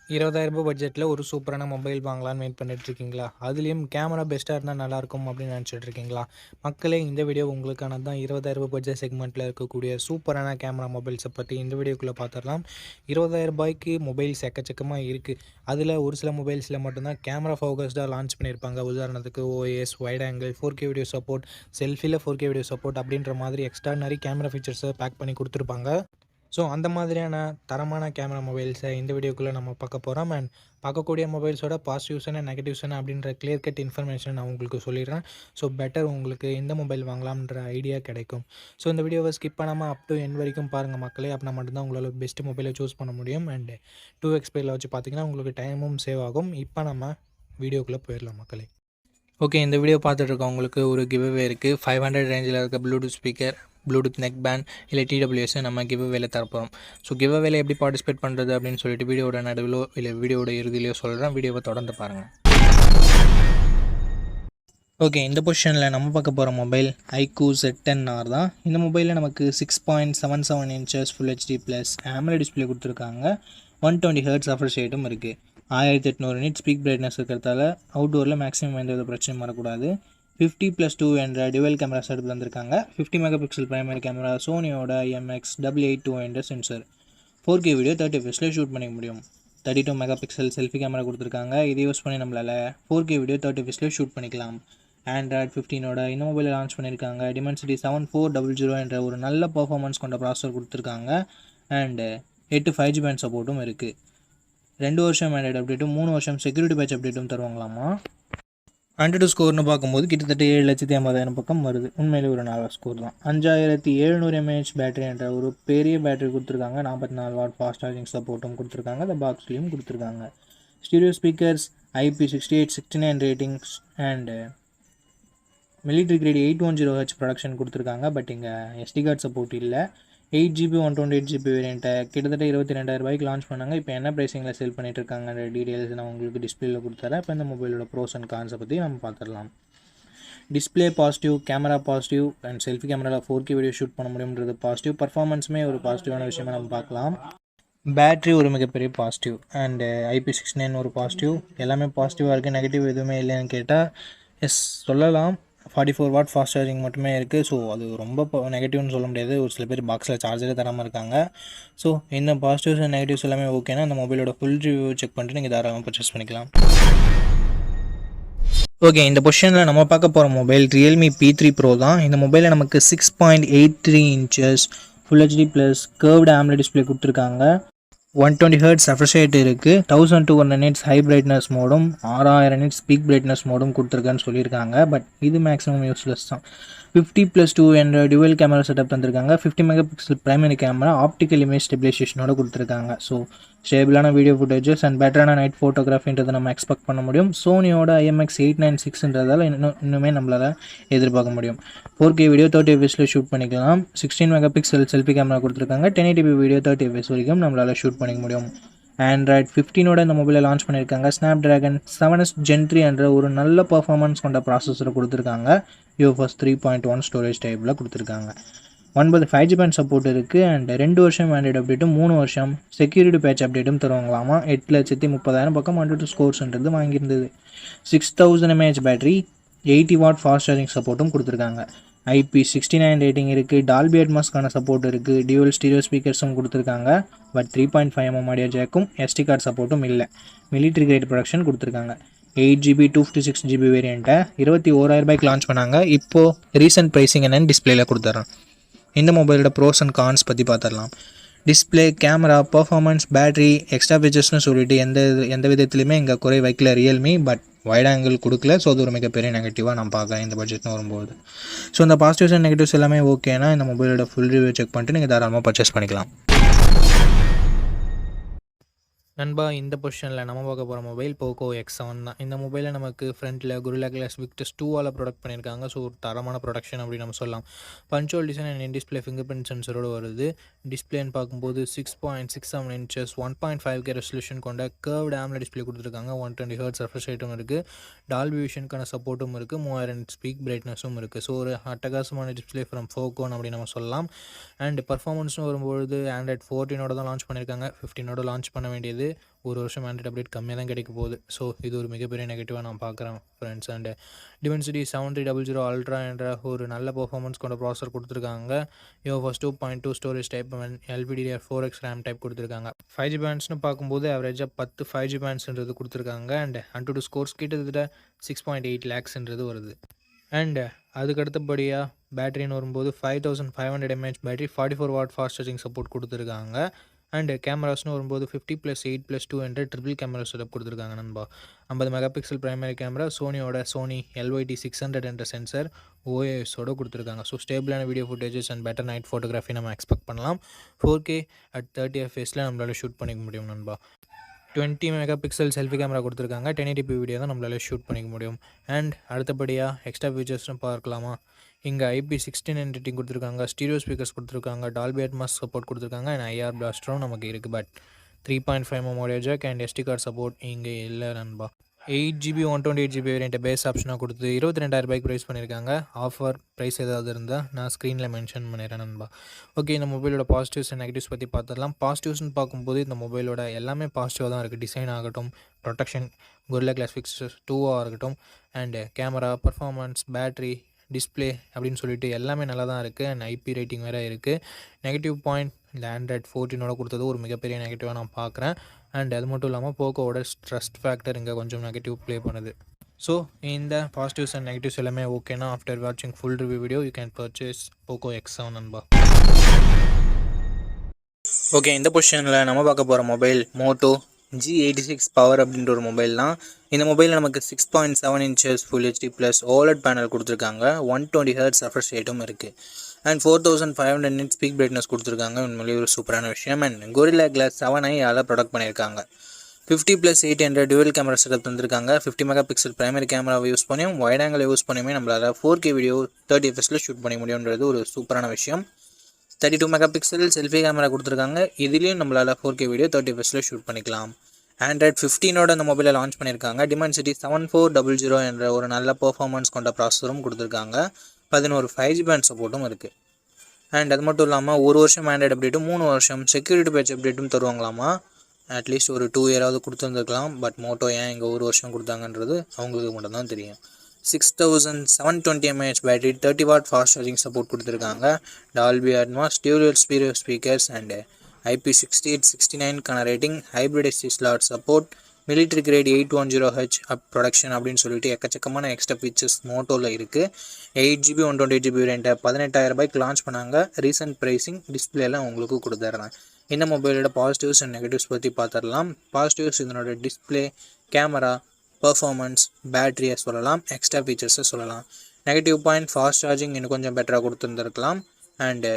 ரூ. 20,000 பட்ஜெட்டில் ஒரு சூப்பரான மொபைல் வாங்கலான்னு வெயிட் பண்ணிட்டு இருக்கீங்களா? அதுலேயும் கேமரா பெஸ்ட்டாக இருந்தால் நல்லாயிருக்கும் அப்படின்னு நினச்சிட்டு இருக்கீங்களா? மக்களே, இந்த வீடியோ உங்களுக்கானது தான். 20,000 பட்ஜெட் செக்மெண்ட்டில் இருக்கக்கூடிய சூப்பரான கேமரா மொபைல்ஸை பற்றி இந்த வீடியோக்குள்ளே பார்த்துடலாம். 20,000 மொபைல்ஸ் எக்கச்சக்கமாக இருக்குது. அதில் ஒரு சில மொபைல்ஸில் மட்டும்தான் கேமரா ஃபோகஸ்டாக லான்ச் பண்ணியிருப்பாங்க. உதாரணத்துக்கு OS, wide angle, 4K video support, செல்ஃபியில் 4K வீடியோ சப்போர்ட் அப்படின்ற மாதிரி எக்ஸ்ட்ரானரி கேமரா ஃபீச்சர்ஸை பேக் பண்ணி கொடுத்துருப்பாங்க. ஸோ அந்த மாதிரியான தரமான கேமரா மொபைல்ஸை இந்த வீடியோக்குள்ளே நம்ம பார்க்க போகிறோம். அண்ட் பார்க்கக்கூடிய மொபைல்ஸோட பாசிட்டிவ்ஸ் என்ன, நெகட்டிவ்ஸ் என்ன அப்படின்ற கிளியர் கட் இன்ஃபர்மேஷன் நான் உங்களுக்கு சொல்லிடுறேன். ஸோ பெட்டர் உங்களுக்கு எந்த மொபைல் வாங்கலாம்ன்ற ஐடியா கிடைக்கும். ஸோ இந்த வீடியோவை ஸ்கிப் பண்ணாமல் அப் டு எண்ட் வரைக்கும் பாருங்கள் மக்களே. அப்படின்னா மட்டும்தான் உங்களால் பெஸ்ட் மொபைலை சூஸ் பண்ண முடியும். அண்ட் 2x பேரில் வச்சு பார்த்தீங்கன்னா உங்களுக்கு டைமும் சேவ் ஆகும். இப்போ நம்ம வீடியோக்குள்ளே போயிடலாம் மக்களே. ஓகே, இந்த வீடியோ பார்த்துட்டு இருக்கவங்களுக்கு ஒரு கிவ்அவே இருக்குது. 500 ரேஞ்சில் இருக்க Bluetooth speaker, Bluetooth neck band இல்லை டிடபிள்யூஎஸ் நம்ம கிவ்அவேல தரப்போகிறோம். ஸோ கிவ்அவேல எப்படி பார்ட்டிசிபேட் பண்ணுறது அப்படின்னு சொல்லிட்டு வீடியோட நடுவிலோ இல்லை வீடியோட இறுதியிலையோ சொல்கிறேன். வீடியோவை தொடர்ந்து பாருங்கள். ஓகே, இந்த பொசிஷனில் நம்ம பார்க்க போகிற மொபைல் iQOO Z10R தான். இந்த மொபைலில் நமக்கு 6.77 inches full HD plus AMOLED display கொடுத்துருக்காங்க. 120 Hz ரெஃப்ரெஷ் ரேட்டும் இருக்குது. 1800 nit ஸ்பீக் பிரைட்னஸ் இருக்கிறதால அவுட்டோரில் மேக்ஸிமம் எந்த வித பிரச்சனையும் வரக்கூடாது. 50+2 என்ற டியூவல் கேமரா செட்டப் தந்திருக்காங்க. 50 மெகாபிக்சல் பிரைமரி கேமரா, சோனியோட IMX882 என்ற sensor, 4K video 30 fps shoot பண்ணிக்க முடியும். 32 மெகாபிக்சல் செல்ஃபி கேமரா கொடுத்துருக்காங்க. இதை யூஸ் பண்ணி நம்மளால் 4K வீடியோ 30 fps ஷூட் பண்ணிக்கலாம். Android 15 இந்த மொபைலில் லான்ச் பண்ணியிருக்காங்க. Dimensity 7400 என்ற ஒரு நல்ல பர்ஃபார்மன்ஸ் கொண்ட ப்ராசஸர் கொடுத்துருக்காங்க. அண்டு 8 5G பேண்ட் சப்போர்ட்டும் இருக்குது. 2 வருஷம் ஆண்ட்ராய்டு அப்டேட்டும் 3 வருஷம் செக்யூரிட்டி பேட்ச் அப்டேட்டும் தருவாங்களாமா. ஆண்ட்ராய்டு ஸ்கோர்னு பார்க்கும்போது கிட்டத்தட்ட 7,50,000 பக்கம் வருது. உண்மையிலே ஒரு நல்ல ஸ்கோர் தான். 5700 mAh பேட்டரி என்ற ஒரு பெரிய பேட்டரி கொடுத்துருக்காங்க. 44 வாட் ஃபாஸ்ட் சார்ஜிங் சப்போர்ட்டும் கொடுத்துருக்காங்க. இந்த பாக்ஸ்லேயும் கொடுத்துருக்காங்க. Stereo speakers, IP68-69 ratings and military grade 810H production கொடுத்துருக்காங்க. பட் இங்கே SD கார்டு சப்போர்ட் இல்லை. 8GB 128GB வேரியண்ட்டை கிட்டத்தட்ட 22,000 லான்ச் பண்ணாங்க. இப்போ என்ன ப்ரைஸிங்கில் செல் பண்ணிட்டு இருக்காங்கன்ற டீட்டெயில்ஸ் நான் உங்களுக்கு டிஸ்பிளேல கொடுத்துறேன். இப்போ இந்த மொபைலோட ப்ரோஸ் அண்ட் கான்ஸை பற்றி நம்ம பார்த்துடலாம். Display positive, camera positive and selfie கேமராவில் 4K வீடியோ ஷூட் பண்ண முடியுன்றது பாசிட்டிவ். பர்ஃபார்மன்ஸுமே ஒரு பாசிட்டிவான விஷயமாக நம்ம பார்க்கலாம். பேட்ரி ஒரு மிகப்பெரிய பாசிட்டிவ் அண்டு IP69 ஒரு பாசிட்டிவ். எல்லாமே பாசிட்டிவாக இருக்குது. நெகட்டிவ் எதுவுமே இல்லைன்னு கேட்டால் எஸ் சொல்லலாம். 44 வாட் ஃபாஸ்ட் சார்ஜிங் மட்டுமே இருக்குது. ஸோ அது ரொம்ப நெகட்டிவ்னு சொல்ல முடியாது. ஒரு சில பேர் பாக்ஸில் சார்ஜரே தராமல் இருக்காங்க. ஸோ இந்த பாசிட்டிவ்ஸ் அண்ட் நெகட்டிவ்ஸ் எல்லாமே ஓகேனா அந்த மொபைலோட ஃபுல் ரிவ்யூ செக் பண்ணிட்டு நீங்கள் தாராளமாக பர்ச்சேஸ் பண்ணிக்கலாம். ஓகே, இந்த பொசிஷனில் நம்ம பார்க்க போகிற மொபைல் Realme P3 Pro தான். இந்த மொபைலில் நமக்கு 6.83 inches full HD plus curved AMOLED display கொடுத்துருக்காங்க. 120 Hz ரெஃப்ரெஷ் ரேட் இருக்குது. 1200 nits ஹை பிரைட்னஸ் மோடும் 6000 nits ஸ்பீக் பிரைட்னஸ் மோடும் கொடுத்துருக்கான்னு சொல்லியிருக்காங்க. பட் இது மேக்ஸிமம் யூஸ்லெஸ் தான். 50+2 என்ற டியூவல் கேமரா செட்டப் தந்திருக்காங்க. 50 megapixel primary camera, optical image ஸ்டெபிலைசேஷனோட கொடுத்துருக்காங்க. ஸோ ஸ்டேபிளான வீடியோ ஃபுட்டேஜஸ் அண்ட் பெட்டரான நைட் ஃபோட்டோகிராஃபின்றதை நம்ம எக்ஸ்பெக்ட் பண்ண முடியும். சோனியோட IMX896ன்றதால இன்னுமே நம்மளால் எதிர்பார்க்க முடியும். 4K வீடியோ 30 fps ஷூட் பண்ணிக்கலாம். 16 மெகாபிக்சல் செல்ஃபி கேமரா கொடுத்துருக்காங்க. 1080p வீடியோ 30 fps வரைக்கும் நம்மளால் ஷூட் பண்ணிக்க முடியும். Android 15 இந்த மொபைலை லான்ச் பண்ணியிருக்காங்க. Snapdragon 7S Gen 3 என்ற ஒரு நல்ல பர்ஃபார்மன்ஸ் கொண்ட ப்ராசஸரை கொடுத்துருக்காங்க. UFS 3.1 ஸ்டோரேஜ் டைப்பில் கொடுத்துருக்காங்க. 9 5G பேண்ட் சப்போர்ட் இருக்குது. அண்ட் 2 வருஷம் ஆண்ட்ராய்டு அப்டேட்டும் 3 வருஷம் செக்யூரிட்டி பேட்ச் அப்டேட்டும் தருவாங்களாமா. 8,30,000 பக்கம் 100 ஸ்கோர்ஸ்ன்றது வாங்கியிருந்தது. 6000 mAh battery, 80 watt fast charging சப்போர்ட்டும் கொடுத்துருக்காங்க. IP69 ரேட்டிங் இருக்குது. டால்பி அட்மாஸ்க்கான சப்போர்ட் இருக்குது. டியூவல் ஸ்டீரியோ ஸ்பீக்கர்ஸும் கொடுத்துருக்காங்க. பட் 3.5mm ஆடியோ ஜாக்கும் SD கார்டு சப்போர்ட்டும் இல்லை. மிலிட்ரி கிரேட் ப்ரொடக்ஷன் கொடுத்துருக்காங்க. 8GB 256GB வேரியண்ட்டை 21,000 லான்ச் பண்ணாங்க. இப்போது ரீசெண்ட் ப்ரைஸிங் என்னென்னு டிஸ்பிளேல கொடுத்துட்றேன். இந்த மொபைலோட ப்ரோஸ் அண்ட் கான்ஸ் பற்றி பார்த்துடலாம். Display, camera, performance, battery, extra ஃபீச்சர்ஸ்னு சொல்லிட்டு எந்த விதத்துலையுமே இங்கே குறை வைக்கல Realme. பட் வைட் ஆங்கிள் கொடுக்கல. ஸோ அது ஒரு மிகப்பெரிய நெகட்டிவாக நான் பார்க்குறேன் இந்த பட்ஜெட்னு வரும்போது. ஸோ இந்த பாசிட்டிவ்ஸ் அண்ட் நெகட்டிவ்ஸ் எல்லாமே ஓகேனா இந்த மொபைலோட ஃபுல் ரிவ்யூ செக் பண்ணிட்டு நீங்கள் தாராளமாக பர்ச்சேஸ் பண்ணிக்கலாம். நண்பா, இந்த பொசிஷனில் நம்ம பார்க்க போகிற மொபைல் Poco X7 தான். இந்த மொபைலில் நமக்கு ஃப்ரண்ட்டில் Gorilla Glass Victus 2ஆல் ப்ரொடக்ட் பண்ணியிருக்காங்க. ஸோ ஒரு தரமான ப்ரொடக்ஷன் அப்படின்னு நம்ம சொல்லலாம். Punch hole design and in display fingerprint சென்சரோடு வருது. டிஸ்பிளேன்னு பார்க்கும்போது 6.67 இன்ச்சஸ் 1.5K ரெசல்யூஷன் கொண்ட கர்வ்டு AMOLED டிஸ்பிளே கொடுத்துருக்காங்க. 120 Hz ரெஃப்ரெஷ் ரேட்டும் இருக்குது. டால்பி விஷனுக்கான சப்போர்ட்டும் இருக்குது. 3000 ஸ்பீக் பிரைட்னஸும் இருக்குது. ஸோ ஒரு அட்டகாசமான டிஸ்பிளே ஃப்ரம் Poco அப்படின்னு நம்ம சொல்லலாம். அண்ட் பர்ஃபார்மன்ஸ்னு வரும்பொழுது Android 14 தான் லான்ச் பண்ணியிருக்காங்க. 15 லான்ச் பண்ண வேண்டியது ஒரு வருஷம் ஆண்ட்ராய்ட் அப்டேட் கம்மியாக தான் கிடைக்க போகுது. ஸோ இது ஒரு மிகப்பெரிய நெகட்டிவாக நான் பார்க்குறேன் ஃப்ரெண்ட்ஸ். அண்ட் டிமென்சிட்டி 7300 அல்ட்ரா என்ற ஒரு நல்ல பர்ஃபார்மன்ஸ் கொண்ட ப்ராசஸர் கொடுத்துருக்காங்க. யோஃபஸ் 2.2 storage type LPDDR4X RAM type கொடுத்துருக்காங்க. 5G பேண்ட்ஸ்னு பார்க்கும்போது ஆவரேஜாக 10 5G பேண்ட்ஸ்ன்றது கொடுத்துருக்காங்க. அண்ட் AnTuTu ஸ்கோர்ஸ் கிட்டத்தட்ட 6.8 lakhsன்றது வருது. அண்ட் அதுக்கு அடுத்தபடியாக பேட்டரின்னு வரும்போது 5500 mAh battery 44 watt fast charging support கொடுத்துருக்காங்க. அண்டு கேமராஸ்னு வரும்போது 50+8+2 என்ற ட்ரிபிள் கேமரா செட்டப் கொடுத்துருக்காங்க நண்பா. 50 megapixel primary camera, Sony LYT 600 என்ற சென்சர் OISோட கொடுத்துருக்காங்க. ஸோ ஸ்டேபிளான video footages and better night photography நம்ம எக்ஸ்பெக்ட் பண்ணலாம். 4K at 30 fps நம்மளால் ஷூட் பண்ணிக்க முடியும் நண்பா. 20 மெகா பிக்சல் செல்ஃபி கேமரா கொடுத்துருக்காங்க. 1080p வீடியோ தான் நம்மளால ஷூட் பண்ணிக்க முடியும். அண்ட் அடுத்தபடியாக எக்ஸ்ட்ரா ஃபீச்சர்ஸ்னு பார்க்கலாமா. இங்கே IP69 ரேட்டிங் கொடுத்துருக்காங்க. ஸ்டீரியோ ஸ்பீக்கர்ஸ் கொடுத்துருக்காங்க. டால்பி அட்மாஸ் சப்போர்ட் கொடுத்துருக்காங்க. அண்ட் IR பிளாஸ்டரும் நமக்கு இருக்குது. But 3.5mm audio jack and SD card support இங்கே இல்லை நண்பா. 8GB 128GB வேரியண்ட்டை பேஸ் ஆப்ஷனாக கொடுத்து 22,000 ப்ரைஸ் பண்ணியிருக்காங்க. ஆஃபர் ப்ரைஸ் ஏதாவது இருந்தால் நான் ஸ்க்ரீனில் மென்ஷன் பண்ணிடுறேன் நண்பா. ஓகே, இந்த மொபைலோட பாசிட்டிவ்ஸ் அண்ட் நெகட்டிவ்ஸ் பற்றி பார்த்துடலாம். பாசிட்டிவ்ஸ்னு பார்க்கும்போது இந்த மொபைலோட எல்லாமே பாசிட்டிவாக தான் இருக்குது. டிசைன் ஆகட்டும், ப்ரொடெக்ஷன், Gorilla Glass Fix 2 இருக்கட்டும், and camera, performance, battery, display அப்படின்னு சொல்லிட்டு எல்லாமே நல்லா தான் இருக்குது. அண்ட் IP ரேட்டிங் வேறு இருக்குது. நெகட்டிவ் பாயிண்ட் இந்த Android 14 கொடுத்தது ஒரு மிகப்பெரிய நெகட்டிவாக நான் பார்க்குறேன். அண்ட் அது மட்டும் இல்லாமல் போக்கோவோட ட்ரஸ்ட் ஃபேக்டர் இங்கே கொஞ்சம் நெகட்டிவ் ப்ளே பண்ணுது. ஸோ இந்த பாசிட்டிவ்ஸ் அண்ட் நெகட்டிவ்ஸ் எல்லாமே ஓகேனா ஆஃப்டர் வாட்சிங் full review video you can purchase Poco X7 நண்பா. ஓகே, இந்த பொசிஷனில் நம்ம பார்க்க போகிற மொபைல் மோட்டோ G86 பவர் அப்படின்ற ஒரு மொபைல் தான். இந்த மொபைலில் நமக்கு 6.7 inches full HD plus OLED panel கொடுத்துருக்காங்க. 120 Hz ரெஃப்ரெஷ் ரேட்டும் இருக்குது. அண்ட் 4500 nits ஸ்பீக் பிரைட்னஸ் கொடுத்துருக்காங்க. உண்மையிலேயே ஒரு சூப்பரான விஷயம். And Gorilla Glass 7i product பண்ணியிருக்காங்க. 50+8 என்ற டுவல் கேமரா செட்டப் தந்திருக்காங்க. 50 மெகா பிக்சல் பிரைமரி கேமராவை யூஸ் பண்ணியும் வைட் ஆங்கிள் யூஸ் பண்ணியுமே நம்மளால் 4K வீடியோ 30 fps ஷூட் பண்ண முடியுன்றது ஒரு சூப்பரான விஷயம். 32 மெகா பிக்சல் செல்ஃபி கேமரா கொடுத்துருக்காங்க. இதுலேயும் நம்மளால் 4K வீடியோ 30 fps ஷூட் பண்ணிக்கலாம். Android 15ஓட அந்த மொபைலை லான்ச் பண்ணியிருக்காங்க. Dimensity 7400 என்ற ஒரு நல்ல பர்ஃபார்மன்ஸ் கொண்ட ப்ராசஸரும் கொடுத்துருக்காங்க. 11 5G பேண்ட் சப்போர்ட்டும் இருக்குது. அண்ட் அது மட்டும் இல்லாமல் ஒரு வருஷம் ஆண்ட்ராய்டு அப்டேட்டும் 3 வருஷம் செக்யூரிட்டி பேட்ச் அப்டேட்டும் தருவாங்களாமா. அட்லீஸ்ட் ஒரு 2 இயராவது கொடுத்துருந்துருக்கலாம். பட் மோட்டோ ஏன் இங்கே ஒரு வருஷம் கொடுத்தாங்கன்றது அவங்களுக்கு மட்டும்தான் தெரியும். 6720 mAh battery, 30 watt fast charging support கொடுத்துருக்காங்க. Dolby Atmos, dual stereo speakers and IP6869 rating, hybrid SD slot support, military grade 810H protection அப்படின்னு சொல்லிட்டு எக்கச்சக்கமான எக்ஸ்ட்ரா ஃபீச்சர்ஸ் மோட்டோவில் இருக்குது. 8GB 128GB வேரியண்ட்டை 18,000 லான்ச் பண்ணாங்க. ரீசன்ட் ப்ரைஸிங் டிஸ்பிளேலாம் உங்களுக்கு கொடுத்துட்றேன். இந்த மொபைலோட பாசிட்டிவ்ஸ் அண்ட் நெகட்டிவ்ஸ் பற்றி பார்த்துடலாம். பாசிட்டிவ்ஸ் இதனோட டிஸ்பிளே, கேமரா, பர்ஃபார்மன்ஸ், பேட்டரியை சொல்லலாம், எக்ஸ்ட்ரா ஃபீச்சர்ஸை சொல்லலாம். நெகட்டிவ் பாயிண்ட் ஃபாஸ்ட் சார்ஜிங் இன்னும் கொஞ்சம் பெட்டராக கொடுத்துருந்துருக்கலாம். அண்டு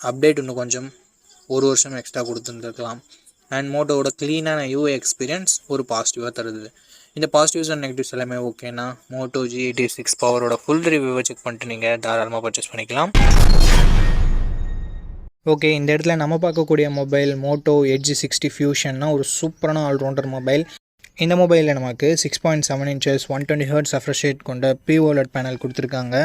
அப்டேட் இன்னும் கொஞ்சம் ஒரு வருஷம் எக்ஸ்ட்ரா கொடுத்துருந்துருக்கலாம். அண்ட் மோட்டோவோட க்ளீனான UI எக்ஸ்பீரியன்ஸ் ஒரு பாசிட்டிவாக தருது. இந்த பாசிட்டிவ்ஸ் அண்ட் நெகட்டிவ்ஸ் எல்லாமே ஓகேனா மோட்டோ G86 பவரோட ஃபுல் ரிவ்யூவை செக் பண்ணிட்டு நீங்கள் தாராளமாக பர்ச்சேஸ் பண்ணிக்கலாம். ஓகே, இந்த இடத்துல நம்ம பார்க்கக்கூடிய மொபைல் மோட்டோ Edge 60 ஃபியூஷன்னா ஒரு சூப்பரான ஆல்ரவுண்டர் மொபைல். இந்த மொபைலில் நமக்கு 6.7 inches 120 Hz ரெஃப்ரெஷ் ரேட் கொண்ட OLED பேனல் கொடுத்துருக்காங்க.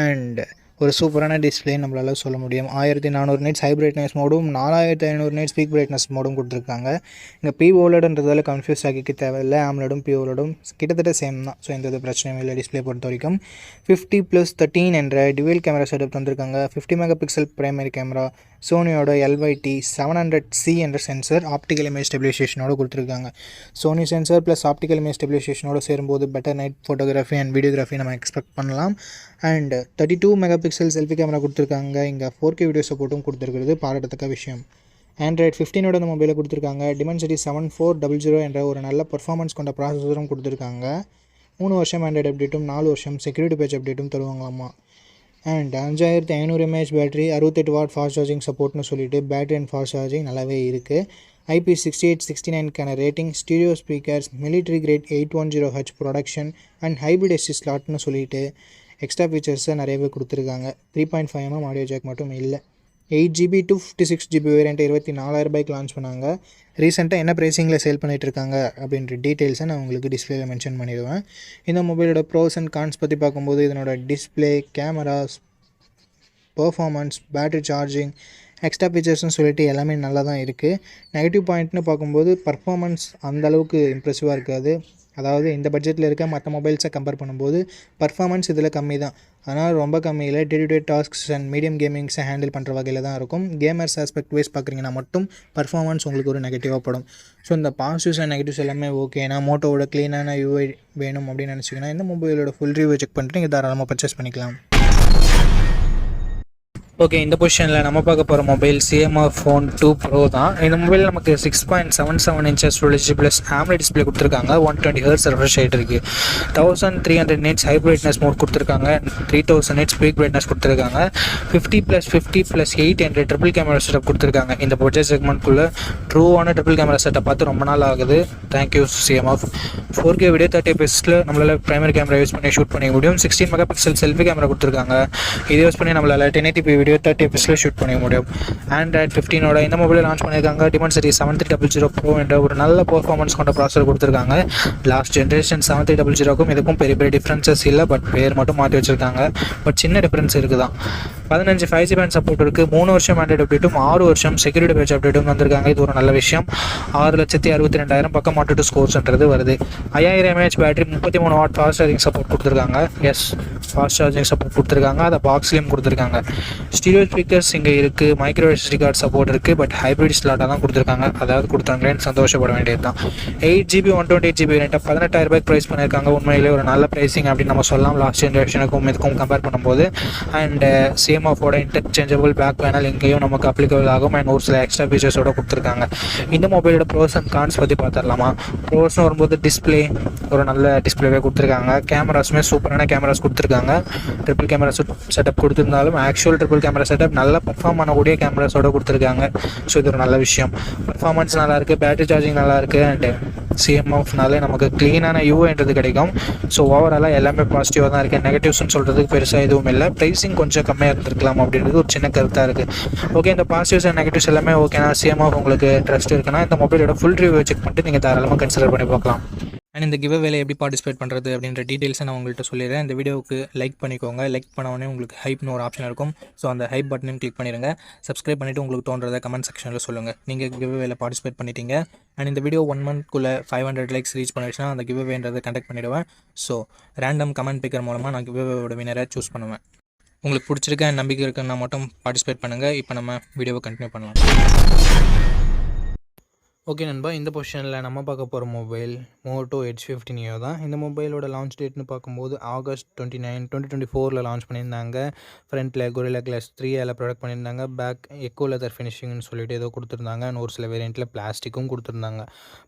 அண்ட் ஒரு சூப்பரான டிஸ்பிளே நம்மளால் சொல்ல முடியும். 1400 nits ஹை பிரைட்னஸ் மோடும் 4500 nits ஸ்பீக் பிரைட்னஸ் மோடும் கொடுத்துருக்காங்க. இங்கே OLEDன்றதால கன்ஃபியூஸ் ஆகிக்க தேவையில்லை. AMOLEDும் OLEDும் கிட்டத்தட்ட சேம் தான். ஸோ எந்த பிரச்சனையும் இல்லை டிஸ்பிளே பொறுத்த வரைக்கும். 50+13 என்ற டுவல் கேமரா செட்டப் தந்திருக்காங்க. 50 மெகா பிக்சல் பிரைமரி கேமரா, சோனியோட LYT 700C என்ற சென்சர் ஆப்டிக்கல் இமேஜ் ஸ்டெபிலைசேஷனோடு கொடுத்துருக்காங்க. Sony sensor plus optical image ஸ்டெபிலைசேஷனோடு சேரும்போது better night photography and videography நம்ம எக்ஸ்பெக்ட் பண்ணலாம். And 32 megapixel selfie camera கொடுத்துருக்காங்க. இங்கே 4K வீடியோ சப்போர்ட்டும் கொடுத்துருக்கிறது பாராட்டத்தக்க விஷயம். Android 15ஓட அந்த மொபைலை கொடுத்துருக்காங்க. Dimensity 7400 என்ற ஒரு நல்ல பர்ஃபார்மன்ஸ் கொண்ட ப்ராசஸரும் கொடுத்துருக்காங்க. 3 வருஷம் ஆண்ட்ராய்டு அப்டேட்டும் 4 வருஷம் செக்யூரிட்டி பேட்ச் அப்டேட்டும் தருவாங்களாமா. And 5500 mAh battery, 68 watt fast charging சப்போர்ட்னு சொல்லிட்டு பேட்டரி அண்ட் ஃபாஸ்ட் சார்ஜிங் நல்லாவே இருக்குது. IP6869 rating, stereo speakers, military grade 810H protection and hybrid SD ஸ்லாட்னு சொல்லிட்டு எக்ஸ்ட்ரா ஃபீச்சர்ஸை நிறையவே கொடுத்துருக்காங்க. 3.5mm ஆடியோ ஜாக் மட்டும் இல்லை. 8GB 256GB வேரியண்ட்டை 24,000 லான்ச் பண்ணாங்க. ரீசெண்டாக என்ன ப்ரைஸிங்கில் சேல் பண்ணிகிட்ருக்காங்க அப்படின்ற டீட்டெயில்ஸை நான் உங்களுக்கு டிஸ்பிளேயில் மென்ஷன் பண்ணிடுவேன். இந்த மொபைலோட ப்ரோஸ் அண்ட் கான்ஸ் பற்றி பார்க்கும்போது இதனோட display, cameras, performance, battery charging extra ஃபீச்சர்ஸ்னு சொல்லிட்டு எல்லாமே நல்லா தான் இருக்குது. நெகட்டிவ் பாயிண்ட்னு பார்க்கும்போது பர்ஃபார்மன்ஸ் அந்தளவுக்கு இம்ப்ரெசிவாக இருக்காது. அதாவது இந்த பட்ஜெட்டில் இருக்க மற்ற மொபைல்ஸை கம்பேர் பண்ணும்போது பர்ஃபார்மன்ஸ் இதில் கம்மி தான். அதனால் ரொம்ப கம்மியில் day to day tasks and medium கேமிங்ஸை ஹேண்டில் பண்ணுற வகையில் தான் இருக்கும். கேமர்ஸ் ஆஸ்பெக்ட் வைஸ் பார்க்குறீங்கன்னா மட்டும் பர்ஃபார்மன்ஸ் உங்களுக்கு ஒரு நெகட்டிவாக படும். ஸோ இந்த பாசிட்டிவ்ஸ் அண்ட் நெகட்டிவ்ஸ் எல்லாமே ஓகேனா மோட்டோவோட க்ளீனான யூஐ வேணும் அப்படின்னு நினச்சிங்கன்னா இந்த மொபைலோட ஃபுல் ரிவ்யூ செக் பண்ணிட்டு நீங்கள் தாராளமாக பர்ச்சேஸ் பண்ணிக்கலாம். ஓகே, இந்த பொசிஷனில் நம்ம பார்க்க போகிற மொபைல் CMR Phone 2 Pro தான். இந்த மொபைல் நமக்கு 6.77 inches Full HD plus AMOLED display கொடுத்துருக்காங்க. 120 Hz ரெஃப்ரெஷ் ரேட் இருக்குது. 1300 nits ஹை பிரைட்னஸ் மோட் கொடுத்துருக்காங்க. 3000 nits பீக் பிரைட்னஸ் கொடுத்துருக்காங்க. 50+50+8 ட்ரிபிள் கேமரா செட்டப் கொடுத்துருக்காங்க. இந்த பட்ஜெட் செக்மெண்ட்குள்ளே ட்ரூவான ட்ரிபிள் கேமரா செட்டப் பார்த்து ரொம்ப நாள் ஆகுது. Thank you CMR. 4K video 30 fps நம்மளால் பிரைமரி கேமரா யூஸ் பண்ணி ஷூட் பண்ணிக்க முடியும். 16 மெகாபிக்சல் செல்ஃபி கேமரா கொடுத்துருக்காங்க. இதை யூஸ் பண்ணி நம்மளால் 1080p வீடியோ 30 fps ஷூட் பண்ணிக்க முடியும். Android 15ஓட இந்த மொபைலை லான்ச் பண்ணியிருக்காங்க. Dimensity 7300 Pro என்ற ஒரு நல்ல பெர்ஃபார்மன்ஸ் கொண்ட ப்ராசஸர் கொடுத்துருக்காங்க. லாஸ்ட் ஜென்ரேஷன் 7300க்கும் இதுக்கும் பெரிய பெரிய டிஃப்ரென்சஸ் இல்லை, பட் பேர் மட்டும் மாற்றி வச்சுருக்காங்க. பட் சின்ன டிஃப்ரென்ஸ் இருக்குது தான். 15 5G பேண்ட் சப்போர்ட் இருக்குது. 3 வருஷம் ஆண்ட்ராய்டு அப்டேட்டும் 6 வருஷம் செக்யூரிட்டி பேட்ச் அப்டேட்டும் வந்திருக்காங்க. இது ஒரு நல்ல விஷயம். 6,62,000 பக்கம் மாட்டு ஸ்கோர்ஸ்ன்றது வருது. 5000 mAh battery, 33 what fast charging support கொடுத்துருக்காங்க. ஃபாஸ்ட் சார்ஜிங் சப்போர்ட் கொடுத்துருக்காங்க. அதை பாக்ஸ்லேயும் கொடுத்துருக்காங்க. ஸ்டீரியோ ஸ்பீக்கர்ஸ் இங்கே இருக்குது. மைக்ரோ SD கார்டு சப்போர்ட் இருக்குது. பட் ஹைப்ரிட் ஸ்லாட்டாக தான் கொடுத்துருக்காங்க. அதாவது கொடுத்தாங்களேன்னு சந்தோஷப்பட வேண்டியது தான். 8GB 128GB ரேட்டாக 18,000 ப்ரைஸ் பண்ணியிருக்காங்க. உண்மையிலே ஒரு நல்ல ப்ரைஸிங் அப்படின்னு நம்ம சொல்லலாம் லாஸ்ட் ஜென்ரேஷனுக்கும் இதுக்கும் கம்பேர் பண்ணும்போது. அண்ட் CMOFோட இன்டர்சேஞ்சபிள் பேக் பேனல் இங்கேயும் நமக்கு அப்ளிகபிள் ஆகும். அண்ட் ஒரு சில எக்ஸ்ட்ரா ஃபீச்சர்ஸோடு கொடுத்துருக்காங்க. இந்த மொபைலோட ப்ரோஸ் அண்ட் கான்ஸ் பற்றி பார்த்துடலாமா? ப்ரோஸ்னு வரும்போது டிஸ்பிளே ஒரு நல்ல டிஸ்பிளேவே கொடுத்துருக்காங்க. கேமராஸுமே சூப்பரான கேமராஸ் கொடுத்துருக்காங்க. ட்ரிபிள் கேமரா செட்டப் கொடுத்துருந்தாலும் ஆக்சுவல் ட்ரிபிள் கேமரா செட்டப் நல்ல பர்ஃபார்ம் பண்ணக்கூடிய கேமராஸோடு கொடுத்துருக்காங்க. ஸோ இது ஒரு நல்ல விஷயம். பர்ஃபார்மன்ஸ் நல்லாயிருக்கு, பேட்டரி சார்ஜிங் நல்லாயிருக்கு. அண்ட் CMOFனாலே நமக்கு க்ளீனான யூஐன்றது கிடைக்கும். ஸோ ஓவராலாக எல்லாமே பாசிட்டிவாக தான் இருக்குது. நெகட்டிவ்ஸ்னு சொல்கிறதுக்கு பெருசாக எதுவும் இல்லை. ப்ரைஸிங் கொஞ்சம் கம்மியாக இருந்திருக்கலாம் அப்படின்றது ஒரு சின்ன கருத்தாக இருக்குது. ஓகே, இந்த பாசிட்டிவ்ஸ் அண்ட் நெகட்டிவ்ஸ் எல்லாமே ஓகேனா CMOF உங்களுக்கு ட்ரஸ்ட் இருக்குன்னா இந்த மொபைலோட ஃபுல் ரிவ்யூ செக் பண்ணிட்டு நீங்கள் தாராளமாக கன்சிடர் பண்ணி பார்க்கலாம். அண்ட் இந்த கிவ் அவேல எப்படி பார்ட்டிசிபேட் பண்ணுறது அப்படின்ற டீட்டெயில்ஸை நான் உங்கள்கிட்ட சொல்லிடுறேன். இந்த வீடியோவுக்கு லைக் பண்ணிக்கோங்க. லைக் பண்ண உங்களுக்கு ஹைப்னு ஒரு ஆப்ஷன் இருக்கும். ஸோ அந்த ஹைப் பட்டனையும் கிளிக் பண்ணிடுங்க. சப்ஸ்கிரைப் பண்ணிவிட்டு உங்களுக்கு தோன்றதை கமெண்ட் செக்ஷனில் சொல்லுங்கள். நீங்கள் கிவ் அவேல பார்ட்டிசிபேட் பண்ணிட்டீங்க. அண்ட் இந்த வீடியோ 1 monthக்குள்ளே 500 likes ரீச் பண்ணிடுச்சுன்னா அந்த கிவ் அவேன்றதை கண்டக்ட் பண்ணிவிடுவேன். ஸோ ரேண்டம் கமெண்ட் பிக்கர் மூலமாக நான் கிவ் அவேவோட வினரை சூஸ் பண்ணுவேன். உங்களுக்கு பிடிச்சிருக்க நம்பிக்கை இருக்குன்னா மட்டும் பார்ட்டிசிபேட் பண்ணுங்கள். இப்போ நம்ம வீடியோவை கண்டினியூ பண்ணலாம். ஓகே நண்பா, இந்த பொசிஷனில் நம்ம பார்க்க போகிற மொபைல் Moto Edge 15 Neo தான். இந்த மொபைலோட லான்ச் டேட்னு பார்க்கும்போது August 29, 2024 லான்ச் பண்ணியிருந்தாங்க. ஃப்ரண்ட்டில் Gorilla Glass 3 அதில் ப்ரொடக்ட் பண்ணியிருந்தாங்க. பேக் எக்கோ லெதர் ஃபினிஷிங்னு சொல்லிட்டு ஏதோ கொடுத்துருந்தாங்க. ஒரு சில வேரியண்ட்டில் பிளாஸ்டிக்கும் கொடுத்துருந்தாங்க.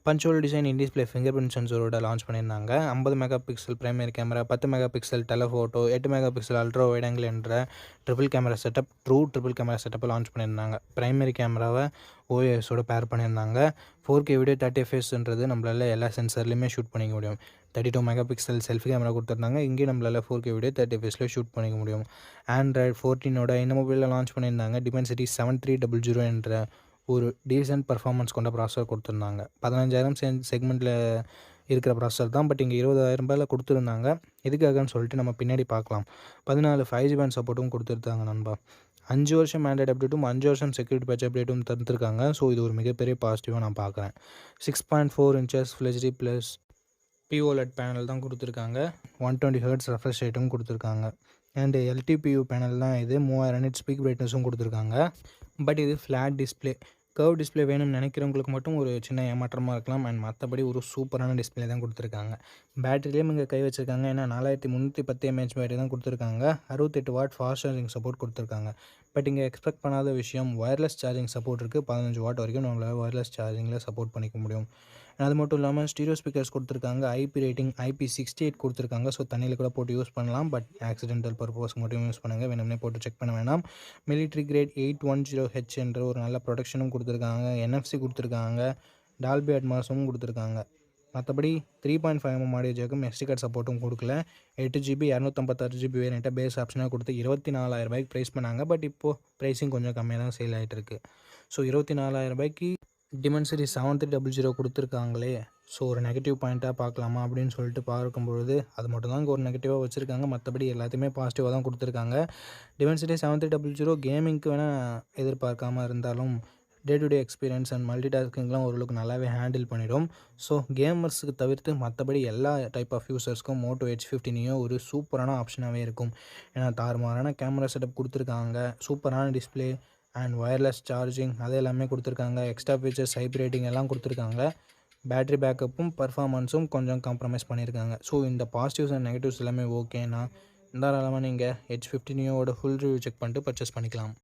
Punch hole design in display fingerprint சென்சரோட லான்ச் பண்ணியிருந்தாங்க. 50 megapixel primary camera, 10 megapixel telephoto, 8 megapixel ultra wide angle என்ற triple camera setup, true triple camera செட்டப்பை லான்ச் பண்ணியிருந்தாங்க. பிரைமரி கேமராவை OISோட பேர் பண்ணியிருந்தாங்க. 4K வீடியோ 30 fpsன்றது நம்மளால் எல்லா சென்சர்லையுமே ஷூட் பண்ணிக்க முடியும். 32 மெகாபிக்சல் செல்ஃபி கேமரா கொடுத்துருந்தாங்க. இங்கேயும் நம்மளால் 4K வீடியோ 30 fps ஷூட் பண்ணிக்க முடியும். Android 14ஓட இந்த மொபைலில் லான்ச் பண்ணியிருந்தாங்க. Dimensity 7300 என்ற ஒரு டீசென்ட் பர்ஃபார்மன்ஸ் கொண்ட ப்ராசஸர் கொடுத்துருந்தாங்க. 15,000 செக்மெண்ட்டில் இருக்கிற ப்ராசஸர் தான். பட் இங்கே 20,000 ரூபாயில் கொடுத்துருந்தாங்க. எதுக்காகன்னு சொல்லிட்டு நம்ம பின்னாடி பார்க்கலாம். 14 5G பேண்ட் சப்போர்ட்டும் கொடுத்துருந்தாங்க நண்பா. 5 வருஷம் ஆண்ட்ராய்டு அப்டேட்டும் 5 வருஷம் செக்யூரிட்டி பேட்ச் அப்டேட்டும் தந்துருக்காங்க. ஸோ இது ஒரு மிகப்பெரிய பாசிட்டிவாக நான் பார்க்குறேன். 6.4 inches Full HD plus POLED panel தான் கொடுத்துருக்காங்க. 120 Hz ரெஃப்ரெஷ் ரேட்டும் கொடுத்துருக்காங்க. அண்டு LTPO பேனல் தான் இது. 3000 nits பீக் பிரைட்னஸும் கொடுத்துருக்காங்க. பட் இது ஃப்ளாட் டிஸ்பிளே. கர்வ் டிஸ்பிளே வேணும்னு நினைக்கிறவங்களுக்கு மட்டும் ஒரு சின்ன ஏமாற்றமாக இருக்கலாம். அண்ட் மற்றபடி ஒரு சூப்பரான டிஸ்பிளே தான் கொடுத்துருக்காங்க. பேட்டரிலேயும் இங்கே கை வச்சுருக்காங்க. ஏன்னா 4310 mAh பேட்டரி தான் கொடுத்துருக்காங்க. 68 வாட் ஃபாஸ்ட் சார்ஜிங் சப்போர்ட் கொடுத்துருக்காங்க. பட் இங்கே எக்ஸ்பெக்ட் பண்ணாத விஷயம் ஒயர்லெஸ் சார்ஜிங் சப்போர்ட் இருக்குது. 15 வாட் வரைக்கும் நம்மளால் ஒயர்லெஸ் சார்ஜிங்கில் சப்போர்ட் பண்ணிக்க முடியும். அது மட்டும் இல்லாமல் ஸ்டீரியோ ஸ்பீக்கர்ஸ் கொடுத்துருக்காங்க. IP ரேட்டிங் IP68 கொடுத்துருக்காங்க. ஸோ தண்ணியில் கூட போட்டு யூஸ் பண்ணலாம். பட் ஆக்சிடென்டல் பர்பஸ் மட்டும் யூஸ் பண்ணுங்கள். வேணும்னே போட்டு செக் பண்ண வேணாம். மிலிட்ரி கிரேட் 810H என்ற ஒரு நல்ல ப்ரொடக்ஷனும் கொடுத்துருக்காங்க. NFC கொடுத்துருக்காங்க. டால்பி அட்மாஸும் கொடுத்துருக்காங்க. மற்றபடி 3.5mm ஆடியோ ஜாக்கும் SD கார்டு சப்போர்ட்டும் கொடுக்கல. 8GB 256GB வேரியண்ட்டை பேஸ் ஆப்ஷனாக கொடுத்து 24,000 ரூபாய்க்கு ப்ரைஸ் பண்ணாங்க. பட் இப்போது ப்ரைஸிங் கொஞ்சம் கம்மியாக தான் சேல் ஆகிட்டு இருக்குது. ஸோ 24,000 ரூபாய்க்கு Dimensity 7300 கொடுத்துருக்காங்களே. ஸோ ஒரு நெகட்டிவ் பாயிண்ட்டாக பார்க்கலாமா அப்படின்னு சொல்லிட்டு பார்க்கும்பொழுது அது மட்டும் தான் இங்கே ஒரு நெகட்டிவாக வச்சுருக்காங்க. மற்றபடி எல்லாத்தையுமே பாசிட்டிவாக தான் கொடுத்துருக்காங்க. Dimensity 7300 கேமிங்க்கு வேணால் எதிர்பார்க்காம இருந்தாலும் day to day experience and multi டாஸ்கிங்லாம் ஓரளவுக்கு நல்லாவே ஹேண்டில் பண்ணிடும். ஸோ கேமர்ஸுக்கு தவிர்த்து மற்றபடி எல்லா டைப் ஆஃப் யூசர்ஸ்க்கும் Moto H50 Neo ஒரு சூப்பரான ஆப்ஷனாகவே இருக்கும். ஏன்னா தாறுமாறான கேமரா செட்டப் கொடுத்துருக்காங்க, சூப்பரான டிஸ்பிளே அண்ட் ஒயர்லெஸ் சார்ஜிங் அது எல்லாமே கொடுத்துருக்காங்க. எக்ஸ்ட்ரா ஃபீச்சர்ஸ் ஹைப் ரேட்டிங் எல்லாம் கொடுத்துருக்காங்க. பேட்டரி பேக்கப்பும் பர்ஃபார்மன்ஸும் கொஞ்சம் காம்ப்ரமைஸ் பண்ணியிருக்காங்க. ஸோ இந்த பாசிட்டிவ்ஸ் அண்ட் நெகட்டிவ்ஸ் எல்லாமே ஓகேனா தாராளமாக நீங்கள் H50 Neoவோட ஃபுல் ரிவ்யூ செக் பண்ணிட்டு பர்ச்சேஸ் பண்ணிக்கலாம்.